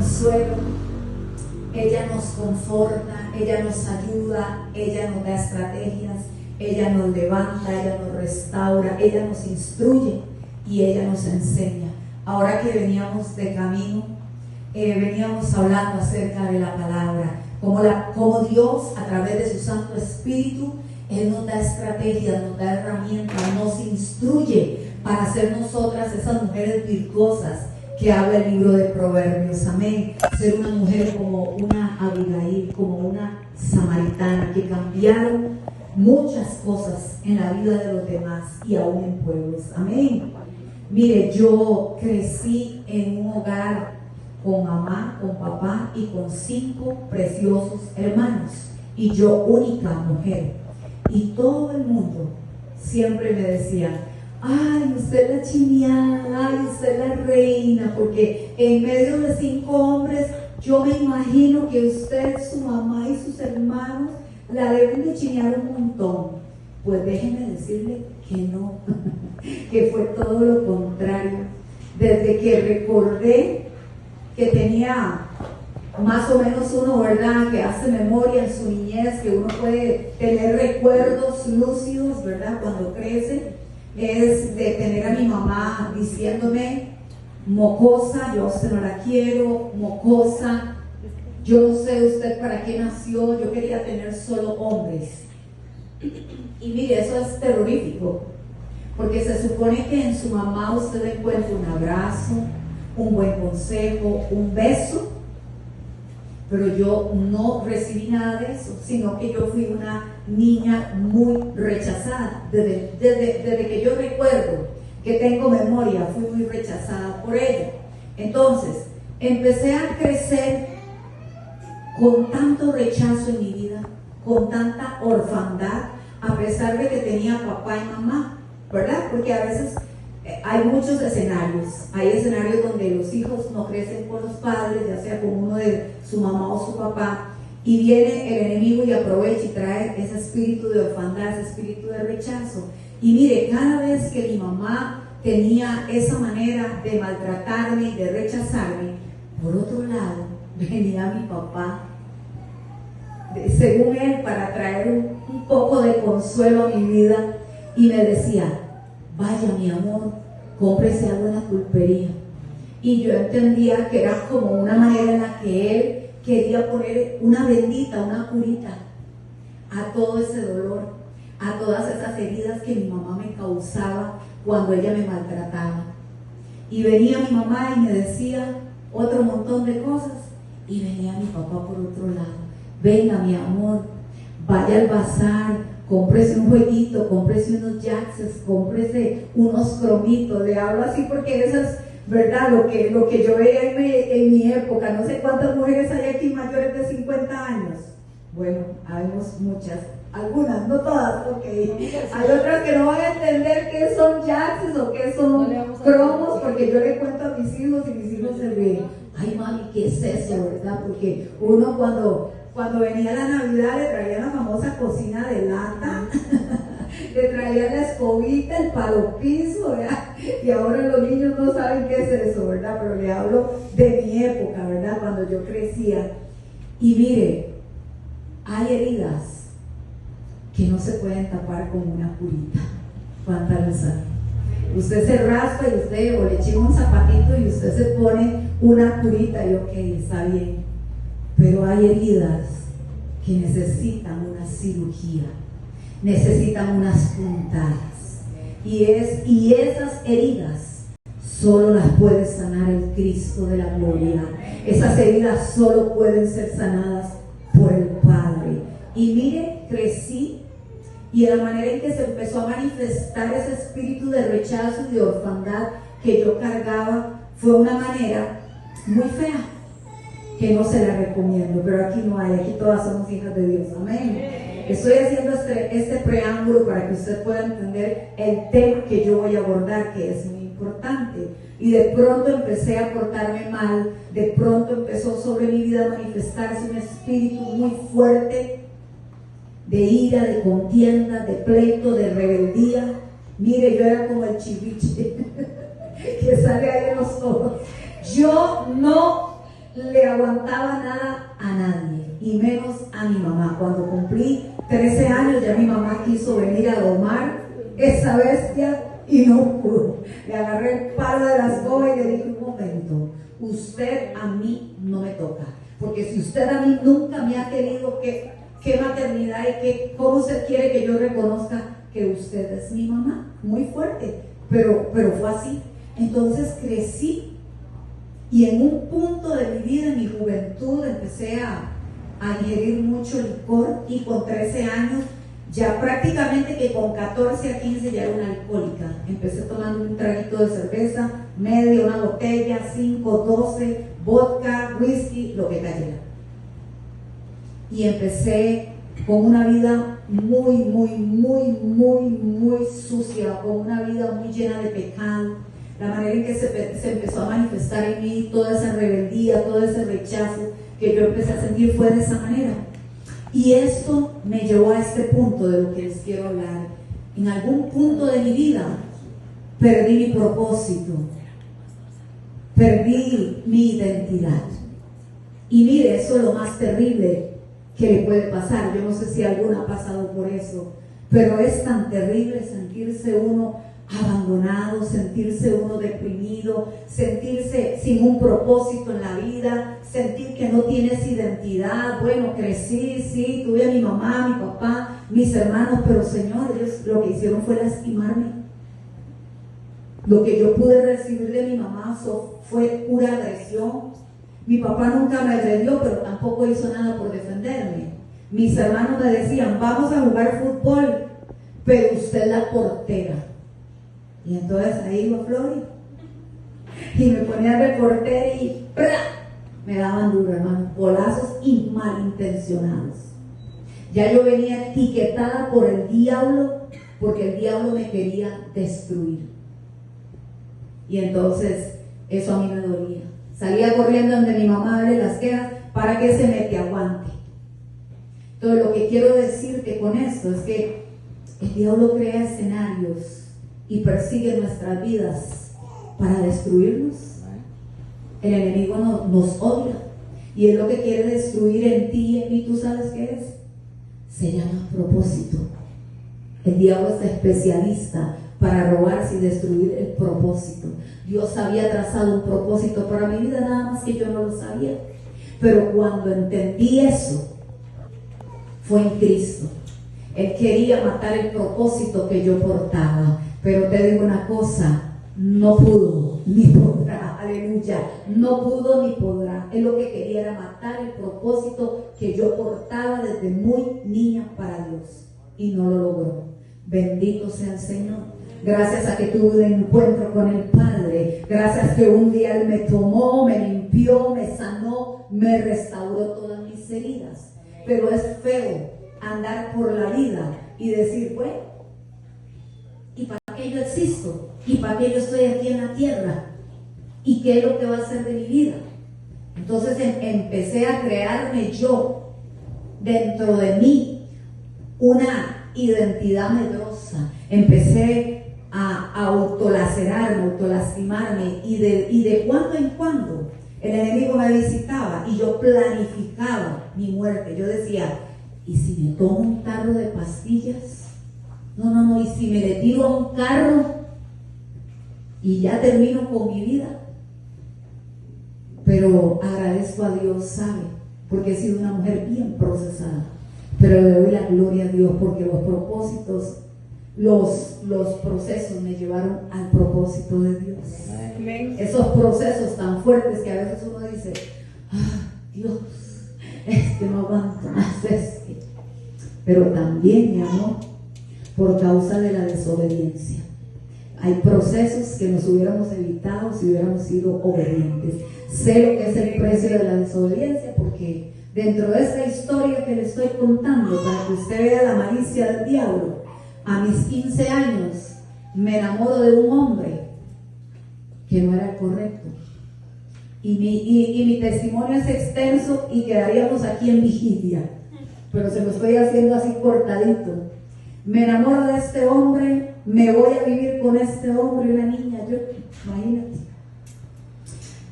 consuelo, ella nos conforta, ella nos ayuda, ella nos da estrategias, ella nos levanta, ella nos restaura, ella nos instruye y ella nos enseña. Ahora que veníamos de camino, veníamos hablando acerca de la palabra, como Dios a través de su Santo Espíritu, Él nos da estrategias, nos da herramientas, nos instruye para ser nosotras esas mujeres virtuosas que habla el libro de Proverbios. Amén. Ser una mujer como una Abigail, como una samaritana, que cambiaron muchas cosas en la vida de los demás y aún en pueblos. Amén. Mire, yo crecí en un hogar con mamá, con papá y con 5 preciosos hermanos, y yo única mujer, y todo el mundo siempre me decía: ay, usted es la chineada, ay, usted es la reina, porque en medio de 5 hombres, yo me imagino que usted, su mamá y sus hermanos la deben de chinear un montón. Pues déjenme decirle que no, que fue todo lo contrario. Desde que recordé que tenía más o menos uno, ¿verdad?, que hace memoria en su niñez, que uno puede tener recuerdos lúcidos, ¿verdad?, cuando crece, es de tener a mi mamá diciéndome: mocosa, yo a usted no la quiero, mocosa, yo no sé usted para qué nació, yo quería tener solo hombres. Y mire, eso es terrorífico, porque se supone que en su mamá usted encuentra un abrazo, un buen consejo, un beso, pero yo no recibí nada de eso, sino que yo fui una niña muy rechazada. Desde que yo recuerdo que tengo memoria, fui muy rechazada por ella. Entonces, empecé a crecer con tanto rechazo en mi vida, con tanta orfandad, a pesar de que tenía papá y mamá, ¿verdad? Porque a veces hay muchos escenarios. Hay escenarios donde los hijos no crecen con los padres, ya sea con uno de su mamá o su papá, y viene el enemigo y aprovecha y trae ese espíritu de orfandad, ese espíritu de rechazo. Y mire, cada vez que mi mamá tenía esa manera de maltratarme y de rechazarme, por otro lado venía mi papá, según él, para traer un poco de consuelo a mi vida, y me decía: vaya, mi amor, cómprese algo en la pulpería. Y yo entendía que era como una manera en la que él quería poner una bendita, una curita a todo ese dolor, a todas esas heridas que mi mamá me causaba cuando ella me maltrataba. Y venía mi mamá y me decía otro montón de cosas, y venía mi papá por otro lado: venga, mi amor, vaya al bazar, cómprese un jueguito, cómprese unos jaxes, cómprese unos cromitos. Le hablo así porque eso es, ¿verdad?, lo que yo veía en mi época. No sé cuántas mujeres hay aquí mayores de 50 años. Bueno, habemos muchas, algunas, no todas, porque hay otras que no van a entender qué son jaxes o qué son cromos, porque yo le cuento a mis hijos y mis hijos se ríen: ay, mami, ¿qué es eso?, ¿verdad? Porque uno cuando venía la Navidad le traía la famosa cocina de lata, le traía la escobita, el palo piso, ¿verdad? Y ahora los niños no saben qué es eso, ¿verdad? Pero le hablo de mi época, ¿verdad?, cuando yo crecía. Y mire, hay heridas que no se pueden tapar con una curita. ¿Cuánta lo sabe? Usted se raspa y usted, o le echa un zapatito y usted se pone una curita y ok, está bien. Pero hay heridas que necesitan una cirugía, necesitan unas puntadas, y esas heridas solo las puede sanar el Cristo de la gloria. Esas heridas solo pueden ser sanadas por el Padre. Y mire, crecí, y de la manera en que se empezó a manifestar ese espíritu de rechazo y de orfandad que yo cargaba fue una manera muy fea, que no se la recomiendo, pero aquí no hay, aquí todas somos hijas de Dios. Amén. Estoy haciendo este preámbulo para que usted pueda entender el tema que yo voy a abordar, que es muy importante. Y de pronto empecé a portarme mal, de pronto empezó sobre mi vida a manifestarse un espíritu muy fuerte de ira, de contienda, de pleito, de rebeldía. Mire, yo era como el chiviche que sale ahí en los ojos. Yo no le aguantaba nada a nadie, y menos a mi mamá. Cuando cumplí 13 años, ya mi mamá quiso venir a domar esa bestia y no pudo. Le agarré el palo de la escoba y le dije: un momento, usted a mí no me toca, porque si usted a mí nunca me ha querido, ¿qué maternidad y cómo usted quiere que yo reconozca que usted es mi mamá? Muy fuerte, pero fue así. Entonces crecí, y en un punto de mi vida, en mi juventud, empecé a ingerir mucho licor, y con 13 años, ya prácticamente que con 14 a 15 ya era una alcohólica. Empecé tomando un traguito de cerveza, media, una botella, 5, 12, vodka, whisky, lo que cayera. Y empecé con una vida muy sucia, con una vida muy llena de pecado. La manera en que se empezó a manifestar en mí toda esa rebeldía, todo ese rechazo que yo empecé a sentir fue de esa manera. Y esto me llevó a este punto de lo que les quiero hablar. En algún punto de mi vida perdí mi propósito, perdí mi identidad. Y mire, eso es lo más terrible que le puede pasar. Yo no sé si alguno ha pasado por eso, pero es tan terrible sentirse uno abandonado, sentirse uno deprimido, sentirse sin un propósito en la vida, sentir que no tienes identidad. Bueno, crecí, sí, tuve a mi mamá, mi papá, mis hermanos, pero Señor, ellos lo que hicieron fue lastimarme. Lo que yo pude recibir de mi mamá fue pura agresión. Mi papá nunca me agredió, pero tampoco hizo nada por defenderme. Mis hermanos me decían: vamos a jugar fútbol, pero usted es la portera. Y entonces ahí iba Flori y me ponía de portera y ¡pra! Me daban duro, hermano, golazos y malintencionados. Ya yo venía etiquetada por el diablo, porque el diablo me quería destruir. Y entonces eso a mí me dolía. Salía corriendo donde mi mamá a darle las quejas para que se me aguante. Entonces lo que quiero decirte con esto es que el diablo crea escenarios y persigue nuestras vidas para destruirnos. El enemigo nos odia, y es lo que quiere destruir en ti y en mí. ¿Tú sabes qué es? Se llama propósito. El diablo es especialista para robarse y destruir el propósito. Dios había trazado un propósito para mi vida, nada más que yo no lo sabía. Pero cuando entendí eso, fue en Cristo. Él quería matar el propósito que yo portaba. Pero te digo una cosa: no pudo ni podrá. Aleluya. No pudo ni podrá. Él lo que quería era matar el propósito que yo portaba desde muy niña para Dios, y no lo logró. Bendito sea el Señor. Gracias a que tuve un encuentro con el Padre, gracias que un día Él me tomó, me limpió, me sanó, me restauró todas mis heridas. Pero es feo andar por la vida y decir: bueno, ¿y para qué yo existo? ¿Y para qué yo estoy aquí en la tierra? ¿Y qué es lo que va a hacer de mi vida? Entonces empecé a crearme yo, dentro de mí, una identidad medrosa. Empecé a autolacerarme, autolastimarme, y de cuando en cuando el enemigo me visitaba y yo planificaba mi muerte. Yo decía: ¿y si me tomo un tarro de pastillas? No, y si me le tiro a un carro y ya termino con mi vida. Pero agradezco a Dios, ¿sabe? Porque he sido una mujer bien procesada. Pero le doy la gloria a Dios, porque los propósitos, los procesos me llevaron al propósito de Dios. Amén. Esos procesos tan fuertes que a veces uno dice: Dios, es que no aguanto más este. Pero también, mi amor, por causa de la desobediencia. Hay procesos que nos hubiéramos evitado si hubiéramos sido obedientes. Sé lo que es el precio de la desobediencia, porque dentro de esta historia que le estoy contando, para que usted vea la malicia del diablo, a mis 15 años me enamoro de un hombre que no era el correcto. Y mi testimonio es extenso y quedaríamos aquí en vigilia, pero se lo estoy haciendo así cortadito. Me enamoro de este hombre, me voy a vivir con este hombre y una niña, yo, imagínate.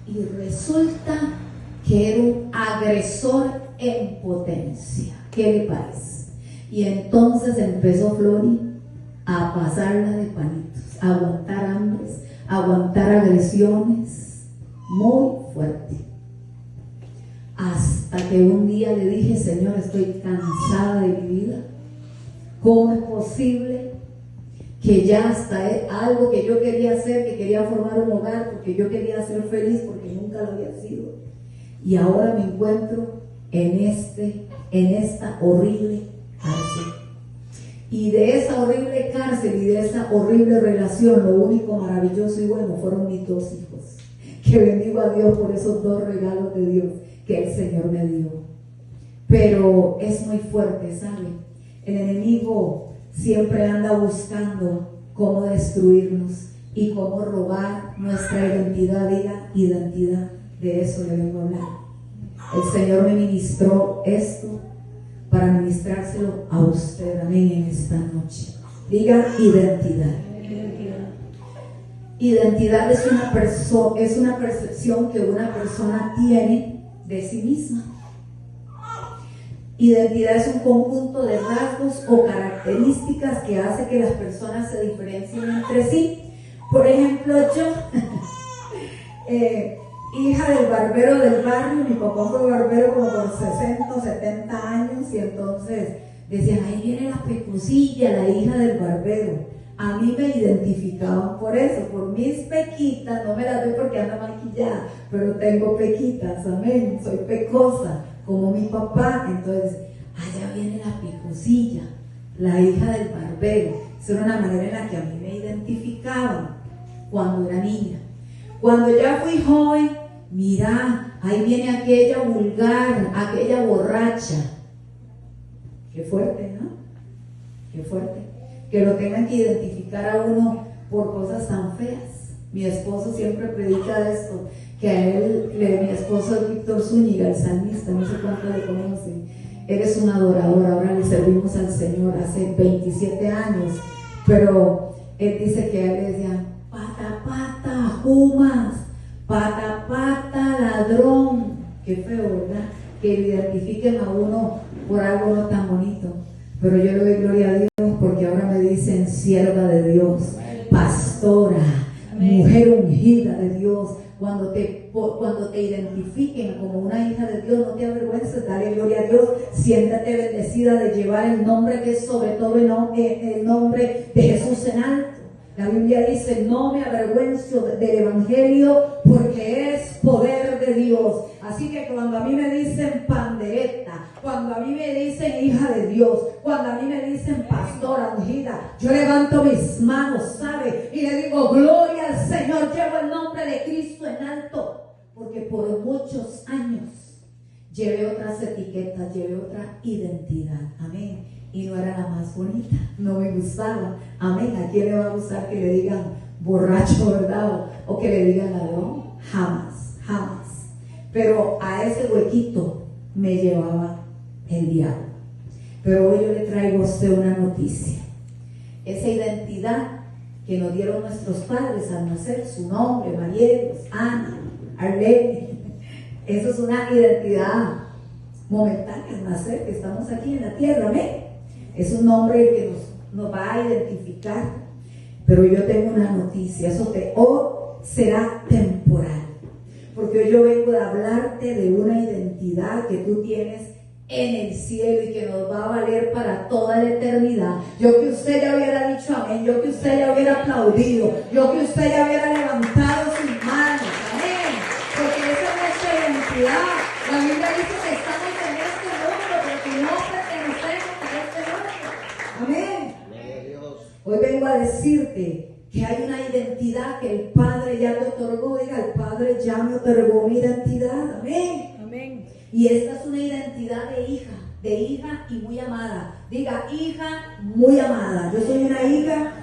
Y resulta que que era un agresor en potencia. ¿Qué le parece? Y entonces empezó Flori a pasarla de palitos, a aguantar hambres, a aguantar agresiones muy fuerte. Hasta que un día le dije: Señor, estoy cansada de mi vida. ¿Cómo es posible que ya hasta algo que yo quería hacer, que quería formar un hogar, porque yo quería ser feliz, porque nunca lo había sido, y ahora me encuentro en esta horrible cárcel? Y de esa horrible cárcel y de esa horrible relación, lo único maravilloso y bueno fueron mis 2 hijos, que bendigo a Dios por esos 2 regalos de Dios que el Señor me dio. Pero es muy fuerte, ¿saben? El enemigo siempre anda buscando cómo destruirnos y cómo robar nuestra identidad. Diga identidad, de eso le vengo a hablar. El Señor me ministró esto para ministrárselo a usted, amén, en esta noche. Diga identidad. Identidad es una percepción que una persona tiene de sí misma. Identidad es un conjunto de rasgos o características que hace que las personas se diferencien entre sí. Por ejemplo, yo, hija del barbero del barrio, mi papá fue barbero como por 60 o 70 años, y entonces decían: ahí viene la pecucilla, la hija del barbero. A mí me identificaban por eso, por mis pequitas. No me las veo porque ando maquillada, pero tengo pequitas, amén, soy pecosa como mi papá. Entonces, allá viene la pecucilla, la hija del barbero. Esa era una manera en la que a mí me identificaban cuando era niña. Cuando ya fui joven, mira, ahí viene aquella vulgar, aquella borracha. Qué fuerte, ¿no? Qué fuerte. Que lo tengan que identificar a uno por cosas tan feas. Mi esposo siempre predica esto, que a él, mi esposo es Víctor Zúñiga, el salmista, no sé cuánto le conocen. Él es un adorador, ahora le servimos al Señor hace 27 años, pero él dice que a él le decían: pata, pata, Jumas, pata, pata, ladrón. Qué feo, ¿verdad? Que identifiquen a uno por algo no tan bonito. Pero yo le doy gloria a Dios porque ahora me dicen sierva de Dios, pastora, mujer ungida de Dios. Cuando te identifiquen como una hija de Dios, no te avergüences, dale gloria a Dios, siéntate bendecida de llevar el nombre que es sobre todo el nombre de Jesús en alto. La Biblia dice: no me avergüenzo del Evangelio, porque es poder de Dios. Así que cuando a mí me dicen pandereta, cuando a mí me dicen hija de Dios, cuando a mí me dicen pastora ungida, yo levanto mis manos, ¿sabe? Y le digo: gloria al Señor, llevo el nombre de Cristo en alto, porque por muchos años llevé otras etiquetas, llevé otra identidad, amén, y no era la más bonita, no me gustaba, amén. ¿A quién le va a gustar que le digan borracho, verdad? O que le digan ladrón? Jamás, jamás. Pero a ese huequito me llevaba el diablo. Pero hoy yo le traigo a usted una noticia. Esa identidad que nos dieron nuestros padres al nacer, su nombre, Marielos, Ana, Arlene, eso es una identidad momentánea al nacer, que estamos aquí en la tierra, amén. Es un nombre que nos va a identificar. Pero yo tengo una noticia, eso será temporal. Porque hoy yo vengo a hablarte de una identidad que tú tienes en el cielo y que nos va a valer para toda la eternidad. Yo que usted ya hubiera dicho amén, yo que usted ya hubiera aplaudido, yo que usted ya hubiera levantado sus manos, amén. Porque esa es nuestra identidad. La Biblia dice que estamos en este mundo, pero que no pertenecemos a este mundo. Amén. Hoy vengo a decirte que hay una identidad que el Padre ya te otorgó. Diga: el Padre ya me otorgó mi identidad, amén. Amén. Y esta es una identidad de hija y muy amada. Diga: hija muy amada. Yo soy una hija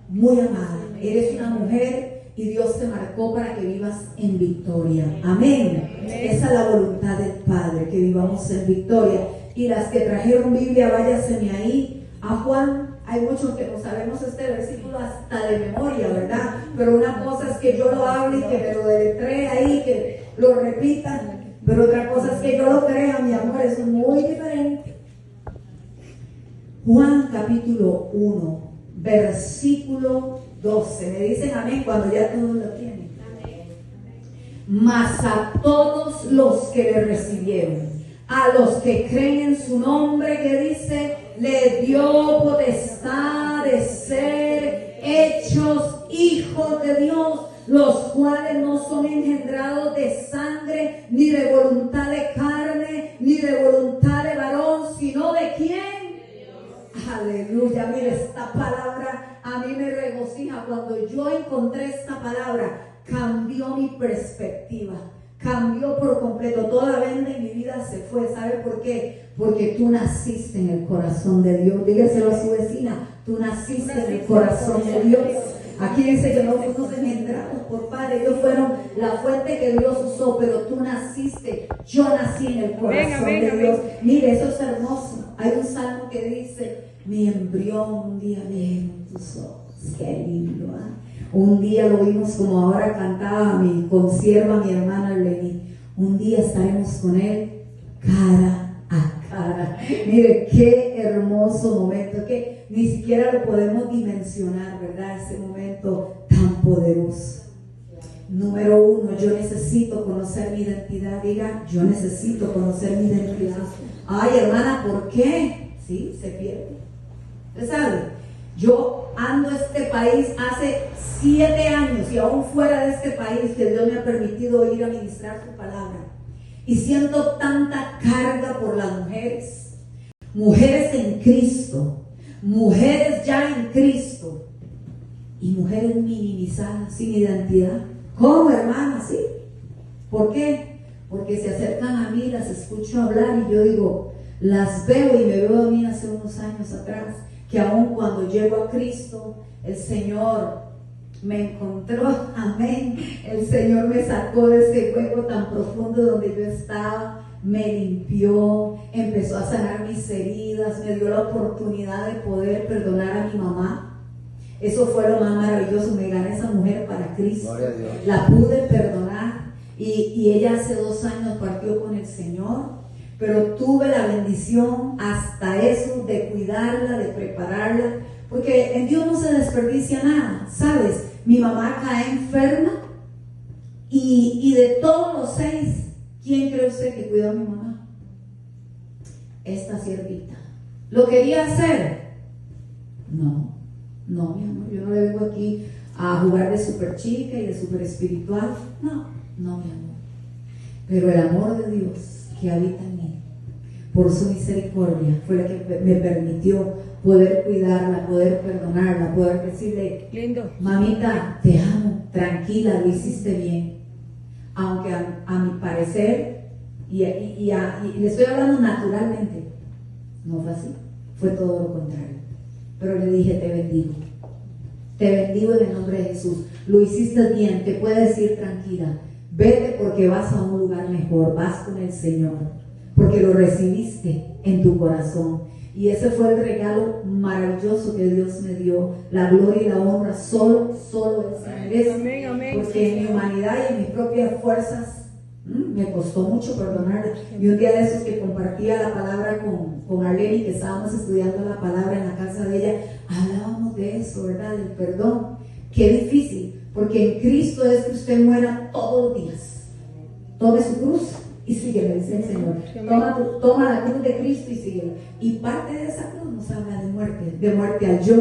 muy amada. Eres una mujer y Dios te marcó para que vivas en victoria, amén. Esa es la voluntad del Padre, que vivamos en victoria. Y las que trajeron Biblia, váyaseme ahí a Juan. Hay muchos que no sabemos este versículo hasta de memoria, ¿verdad? Pero una cosa es que yo lo hable y que me lo deletree ahí, que lo repita. Pero otra cosa es que yo lo crea, mi amor, eso es muy diferente. Juan capítulo 1, versículo 12. Me dicen amén cuando ya todos lo tienen. Mas a todos los que le recibieron, a los que creen en su nombre, que dice, le dio potestad de ser hechos hijos de Dios, los cuales no son engendrados de sangre, ni de voluntad de carne, ni de voluntad de varón, sino de ¿quién? Aleluya. Mire, esta palabra a mí me regocija. Cuando yo encontré esta palabra, cambió mi perspectiva, cambió por completo. Toda venda en mi vida se fue. ¿Sabe por qué? Porque tú naciste en el corazón de Dios. Dígaselo a su vecina, tú naciste en el corazón de Dios. Aquí dice que no fuimos engendrados por padre, ellos fueron la fuente que Dios usó, pero tú naciste, yo nací en el corazón de Dios. Mire, eso es hermoso. Hay un salmo que dice, mi embrión un día vieron tus ojos. Qué lindo, ¿eh? Un día lo vimos como ahora cantaba mi consierva, mi hermana Lenny. Un día estaremos con él cara a cara. Mire, qué hermoso momento, que ni siquiera lo podemos dimensionar, ¿verdad? Ese momento tan poderoso. Número 1, yo necesito conocer mi identidad. Diga, yo necesito conocer mi identidad. Ay, hermana, ¿por qué? Sí, se pierde. Usted sabe, yo ando a este país hace 7 años y aún fuera de este país que Dios me ha permitido ir a ministrar su palabra. Y siento tanta carga por las mujeres. Mujeres en Cristo. Mujeres ya en Cristo. Y mujeres minimizadas, sin identidad. ¿Cómo, hermana? ¿Sí? ¿Por qué? Porque se acercan a mí, las escucho hablar y yo digo, las veo y me veo a mí hace unos años atrás, que aún cuando llego a Cristo, el Señor me encontró, amén. El Señor me sacó de ese hueco tan profundo donde yo estaba, me limpió, empezó a sanar mis heridas, me dio la oportunidad de poder perdonar a mi mamá. Eso fue lo más maravilloso, me gané esa mujer para Cristo, la pude perdonar y ella hace 2 años partió con el Señor, pero tuve la bendición hasta eso de cuidarla, de prepararla, porque en Dios no se desperdicia nada, ¿sabes? Mi mamá cae enferma y de todos los 6, ¿quién cree usted que cuidó a mi mamá? Esta siervita. ¿Lo quería hacer? No, mi amor, yo no le vengo aquí a jugar de super chica y de super espiritual. No, mi amor. Pero el amor de Dios que habita en mí, por su misericordia, fue la que me permitió poder cuidarla, poder perdonarla, poder decirle, lindo, mamita, te amo, tranquila, lo hiciste bien. Aunque a mi parecer, y le estoy hablando naturalmente, no fue así, fue todo lo contrario. Pero le dije, te bendigo en el nombre de Jesús, lo hiciste bien, te puedes ir tranquila, vete porque vas a un lugar mejor, vas con el Señor, porque lo recibiste en tu corazón. Y ese fue el regalo maravilloso que Dios me dio. La gloria y la honra solo Él se merece. Amén, amén. Porque en mi humanidad y en mis propias fuerzas me costó mucho perdonarla. Y un día de esos que compartía la palabra con Arlene, que estábamos estudiando la palabra en la casa de ella, hablábamos de eso, ¿verdad? Del perdón. Qué difícil, porque en Cristo es que usted muera todos los días. Tome su cruz y síguele, dice el Señor. Toma la cruz de Cristo y síguele. Y parte de esa cruz nos habla de muerte al yo.